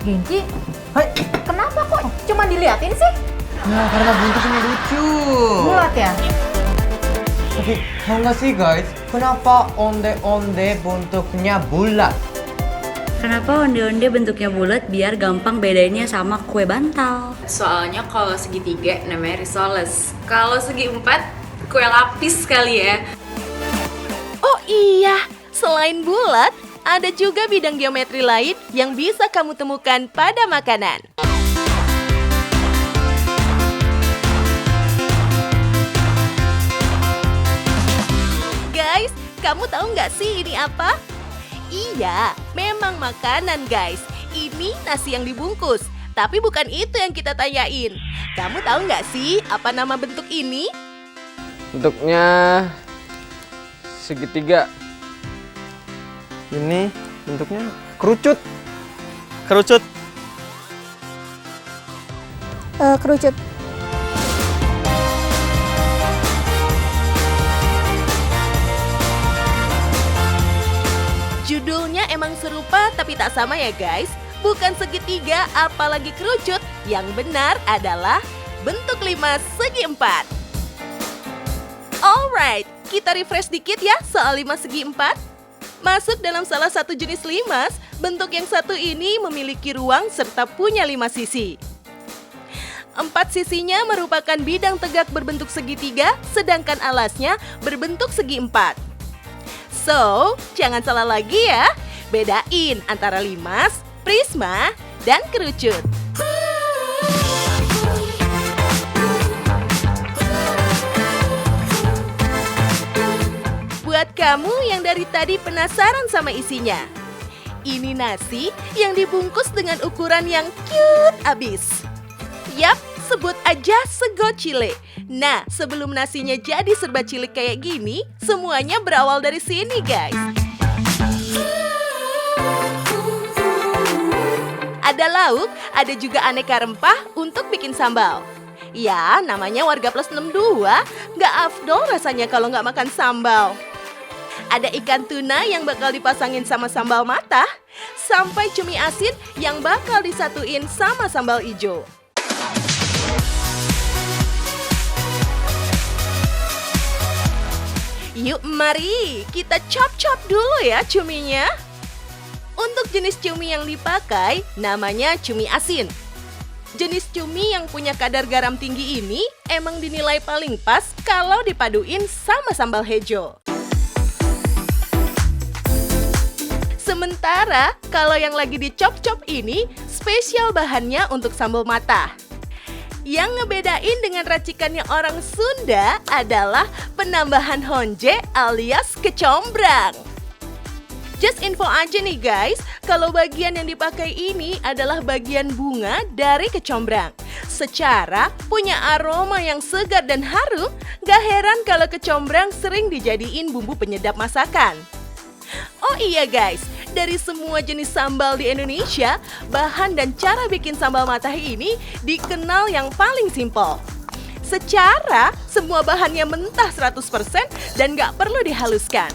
Genji, Hai. kenapa kok cuma diliatin sih? Nah, karena bentuknya lucu. Bulat ya? Tapi tahu nggak sih guys, kenapa onde-onde bentuknya bulat? Kenapa onde-onde bentuknya bulat biar gampang bedainnya sama kue bantal? Soalnya kalau segitiga namanya risoles. Kalau segi empat, kue lapis kali ya. Oh iya, selain bulat, ada juga bidang geometri lain yang bisa kamu temukan pada makanan. Guys, kamu tahu nggak sih ini apa? Iya, memang makanan guys. Ini nasi yang dibungkus. Tapi bukan itu yang kita tanyain. Kamu tahu nggak sih apa nama bentuk ini? Bentuknya segitiga. Ini bentuknya kerucut. Kerucut. Kerucut. Judulnya emang serupa tapi tak sama ya guys. Bukan segitiga apalagi kerucut. Yang benar adalah bentuk 5 segi 4. Alright, kita refresh dikit ya soal 5 segi 4. Masuk dalam salah satu jenis limas, bentuk yang satu ini memiliki ruang serta punya 5 sisi. 4 sisinya merupakan bidang tegak berbentuk segitiga, sedangkan alasnya berbentuk segi 4. So, jangan salah lagi ya. Bedain antara limas, prisma, dan kerucut. Buat kamu yang dari tadi penasaran sama isinya. Ini nasi yang dibungkus dengan ukuran yang cute abis. Yap, sebut aja sego cile. Nah, sebelum nasinya jadi serba cilik kayak gini, semuanya berawal dari sini, guys. Ada lauk, ada juga aneka rempah untuk bikin sambal. Ya, namanya warga plus 62, nggak afdol rasanya kalau nggak makan sambal. Ada ikan tuna yang bakal dipasangin sama sambal matah, sampai cumi asin yang bakal disatuin sama sambal ijo. Yuk mari kita chop-chop dulu ya cuminya. Untuk jenis cumi yang dipakai namanya cumi asin. Jenis cumi yang punya kadar garam tinggi ini emang dinilai paling pas kalau dipaduin sama sambal hejo. Sementara kalau yang lagi dicop-cop ini spesial bahannya untuk sambal matah. Yang ngebedain dengan racikannya orang Sunda adalah penambahan honje alias kecombrang. Just info aja nih guys, kalau bagian yang dipakai ini adalah bagian bunga dari kecombrang. Secara punya aroma yang segar dan harum, gak heran kalau kecombrang sering dijadiin bumbu penyedap masakan. Oh iya guys, dari semua jenis sambal di Indonesia, bahan dan cara bikin sambal matah ini dikenal yang paling simpel. Secara, semua bahannya mentah 100% dan gak perlu dihaluskan.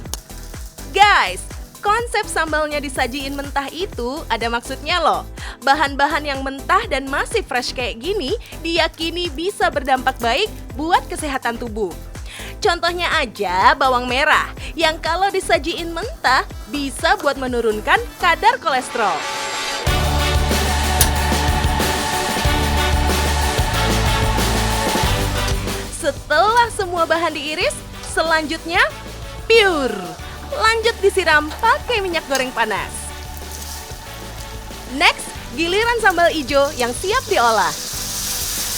Guys, konsep sambalnya disajiin mentah itu ada maksudnya loh. Bahan-bahan yang mentah dan masih fresh kayak gini diyakini bisa berdampak baik buat kesehatan tubuh. Contohnya aja bawang merah yang kalau disajiin mentah bisa buat menurunkan kadar kolesterol. Setelah semua bahan diiris, selanjutnya pure. Lanjut disiram pakai minyak goreng panas. Next, giliran sambal ijo yang siap diolah.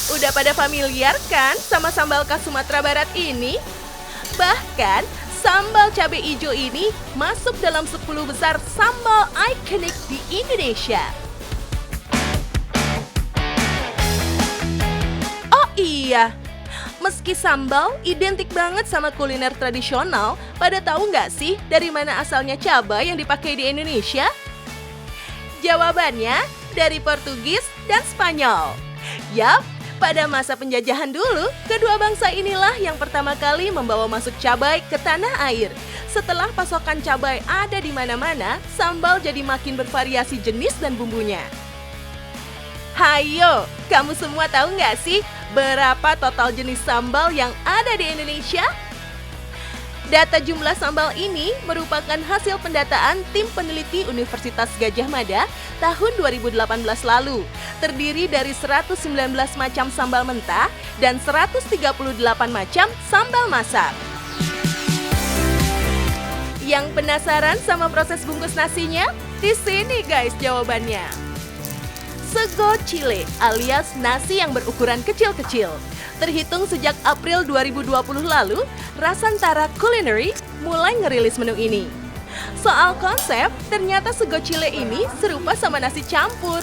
Udah pada familiar kan sama sambal khas Sumatera Barat ini? Bahkan, sambal cabai ijo ini masuk dalam 10 besar sambal ikonik di Indonesia. Oh iya, meski sambal identik banget sama kuliner tradisional, pada tahu nggak sih dari mana asalnya cabai yang dipakai di Indonesia? Jawabannya dari Portugis dan Spanyol. Yap, pada masa penjajahan dulu, kedua bangsa inilah yang pertama kali membawa masuk cabai ke tanah air. Setelah pasokan cabai ada di mana-mana, sambal jadi makin bervariasi jenis dan bumbunya. Hayo, kamu semua tahu nggak sih berapa total jenis sambal yang ada di Indonesia? Data jumlah sambal ini merupakan hasil pendataan tim peneliti Universitas Gadjah Mada tahun 2018 lalu. Terdiri dari 119 macam sambal mentah dan 138 macam sambal masak. Yang penasaran sama proses bungkus nasinya? Di sini guys jawabannya. Sego Chile alias nasi yang berukuran kecil-kecil. Terhitung sejak April 2020 lalu, Rasantara Culinary mulai ngerilis menu ini. Soal konsep, ternyata sego Chile ini serupa sama nasi campur.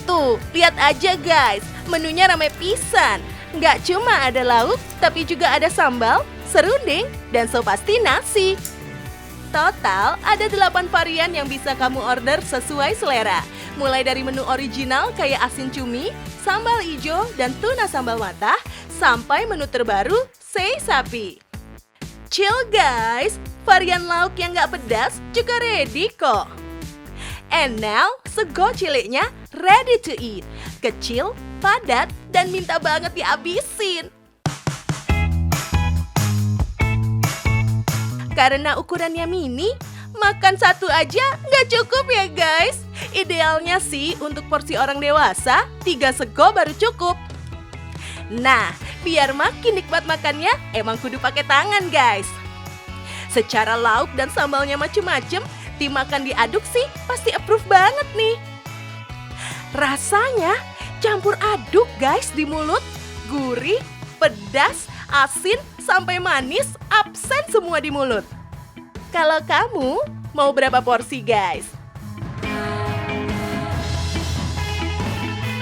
Tuh, lihat aja guys, menunya ramai pisan. Nggak cuma ada lauk, tapi juga ada sambal, serunding, dan so pasti nasi. Total, ada 8 varian yang bisa kamu order sesuai selera. Mulai dari menu original kayak asin cumi, sambal ijo, dan tuna sambal matah, sampai menu terbaru, sei sapi. Chill guys, varian lauk yang nggak pedas juga ready kok. And now, sego Chile-nya ready to eat. Kecil, padat, dan minta banget dihabisin. Karena ukurannya mini, makan satu aja nggak cukup ya guys. Idealnya sih untuk porsi orang dewasa, 3 sego baru cukup. Nah, biar makin nikmat makannya, emang kudu pakai tangan guys. Secara lauk dan sambalnya macem-macem, tim makan diaduk sih pasti approve banget nih. Rasanya campur aduk guys di mulut, gurih, pedas, asin, sampai manis, absen semua di mulut. Kalau kamu mau berapa porsi guys?